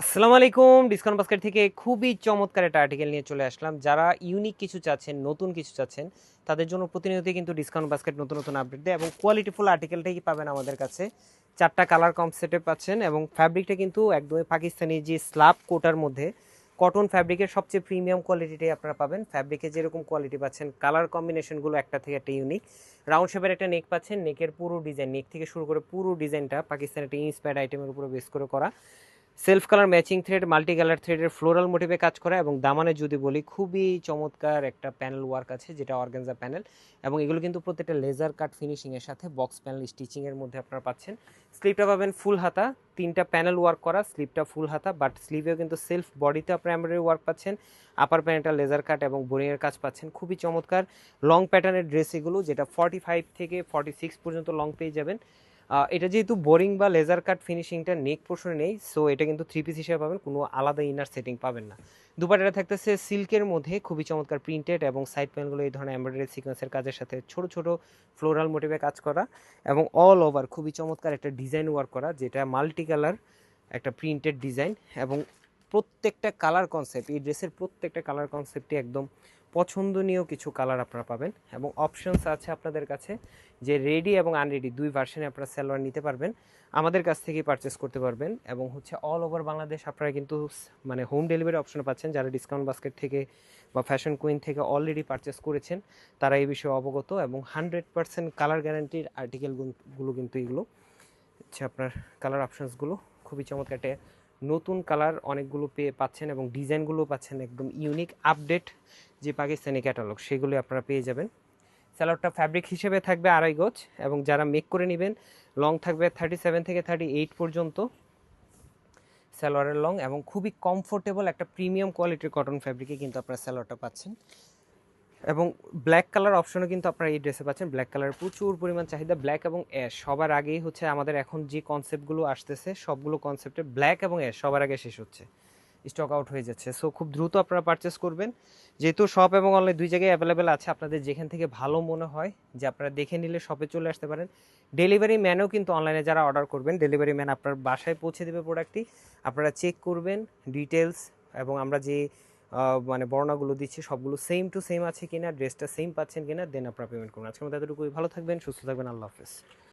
আসসালামু আলাইকুম। Discount basket থেকে খুবই চমৎকার একটা আর্টিকেল নিয়ে চলে আসলাম। যারা ইউনিক কিছু চাচ্ছেন, নতুন কিছু চাচ্ছেন, তাদের জন্য প্রতিনিয়তই কিন্তু ডিসকাউন্ট বাস্কেট নতুন নতুন আপডেট দেয় এবং কোয়ালিটিফুল আর্টিকেলটাই পাবেন আমাদের কাছে। 4টা কালার কমসেটে পাচ্ছেন এবং ফ্যাব্রিকটা কিন্তু একদমই পাকিস্তানি যে স্ল্যাব কোটার মধ্যে কটন ফ্যাব্রিকের সবচেয়ে প্রিমিয়াম কোয়ালিটিটাই আপনারা পাবেন। ফ্যাব্রিকে যেরকম কোয়ালিটি পাচ্ছেন, কালার কম্বিনেশনগুলো একটা থেকে একটা ইউনিক। রাউন্ড শেপের একটা নেক পাচ্ছেন, নেকের পুরো ডিজাইন, নেক থেকে শুরু করে পুরো ডিজাইনটা পাকিস্তানের একটা ইন্সপায়ার্ড আইটেমের উপরে বেস করে করা। Self colour matching thread, multi colour থ্রেডের ফ্লোরাল মোটিভে কাজ করা এবং দামানে যদি বলি খুবই চমৎকার একটা প্যানেল ওয়ার্ক আছে, যেটা অর্গানজা প্যানেল এবং এগুলো কিন্তু প্রত্যেকটা লেজার কাট ফিনিশিংয়ের সাথে বক্স প্যানেল স্টিচিংয়ের মধ্যে আপনারা পাচ্ছেন। স্লিভটা পাবেন ফুল হাতা, 3টা প্যানেল ওয়ার্ক করা, স্লিভটা ফুল হাতা, বাট স্লিভেও কিন্তু সেলফ বডিতে আপনারা এমব্রয়ডারি ওয়ার্ক পাচ্ছেন। আপার প্যানেলটা লেজার কাট এবং বোরিংয়ের কাজ পাচ্ছেন। খুবই চমৎকার লং প্যাটার্নের ড্রেস এগুলো, যেটা 45 থেকে 46 পর্যন্ত লং পেয়ে যাবেন। এটা যেহেতু বোরিং বা লেজার কাট ফিনিশিংটা নেক পোর্শনে নেই, সো এটা কিন্তু 3 পিস হিসেবে পাবেন, কোনো আলাদা ইনার সেটিং পাবেন না। দুপাট্টাটা থাকতেছে সিল্কের মধ্যে খুবই চমৎকার প্রিন্টেড এবং সাইড প্যানেলগুলো এই ধরনের এমব্রয়ডারি সিকোয়েন্সের কাজের সাথে ছোট ছোট ফ্লোরাল মোটিভে কাজ করা এবং অল ওভার খুবই চমৎকার একটা ডিজাইন ওয়ার্ক করা, যেটা মাল্টি কালার একটা প্রিন্টেড ডিজাইন এবং প্রত্যেকটা কালার কনসেপ্ট, এই ড্রেসের প্রত্যেকটা কালার কনসেপ্টই একদম পছন্দনীয় কিছু কালার আপনারা পাবেন এবং অপশনস আছে আপনাদের কাছে যে রেডি এবং আনরেডি দুই ভার্সনে আপনারা সালোয়ার নিতে পারবেন, আমাদের কাছ থেকেই পারচেস করতে পারবেন এবং হচ্ছে অল ওভার বাংলাদেশ আপনারা কিন্তু মানে হোম ডেলিভারি অপশন পাচ্ছেন। যারা ডিসকাউন্ট বাস্কেট থেকে বা ফ্যাশন কুইন থেকে অলরেডি পারচেস করেছেন তারা এই বিষয়ে অবগত এবং 100% কালার গ্যারান্টির আর্টিকেলগুলো কিন্তু এগুলো হচ্ছে আপনার কালার অপশনসগুলো খুবই চমৎকার একটা নতুন কালার অনেকগুলো পেয়ে পাচ্ছেন এবং ডিজাইনগুলো পাচ্ছেন একদম ইউনিক আপডেট যে পাকিস্তানি ক্যাটালগ, সেগুলো আপনারা পেয়ে যাবেন। স্যালোয়ারটা ফ্যাব্রিক হিসেবে থাকবে 2.5 গজ এবং যারা মেক করে নেবেন লং থাকবে 37 থেকে 38 পর্যন্ত স্যালোয়ারের লং এবং খুবই কমফোর্টেবল একটা প্রিমিয়াম কোয়ালিটির কটন ফ্যাব্রিকে কিন্তু আপনারা স্যালোয়ারটা পাচ্ছেন এবং ব্ল্যাক কালার অপশনও কিন্তু আপনারা এই ড্রেসে পাচ্ছেন। ব্ল্যাক কালার প্রচুর পরিমাণ চাহিদা, ব্ল্যাক এবং অ্যাশ সবার আগেই হচ্ছে আমাদের এখন যে কনসেপ্টগুলো আসতেছে সবগুলো কনসেপ্টে ব্ল্যাক এবং অ্যাশ সবার আগে শেষ হচ্ছে, স্টক আউট হয়ে যাচ্ছে। সো খুব দ্রুত আপনারা পারচেস করবেন, যেহেতু শপ এবং অনলাইন দুই জায়গায় অ্যাভেলেবেল আছে। আপনাদের যেখান থেকে ভালো মনে হয় যে আপনারা দেখে নিলে শপে চলে আসতে পারেন। ডেলিভারি ম্যানও কিন্তু অনলাইনে যারা অর্ডার করবেন, ডেলিভারি ম্যান আপনার বাসায় পৌঁছে দেবে প্রোডাক্টটি, আপনারা চেক করবেন ডিটেলস এবং আমরা যে মানে বর্ণনাগুলো দিচ্ছি সবগুলো সেম টু সেম আছে কিনা, ড্রেসটা সেম পাচ্ছেন কিনা, দেন আপনারা পেমেন্ট করুন। আজকের মতো এতটুকুই, ভালো থাকবেন, সুস্থ থাকবেন, আল্লাহ হাফেজ।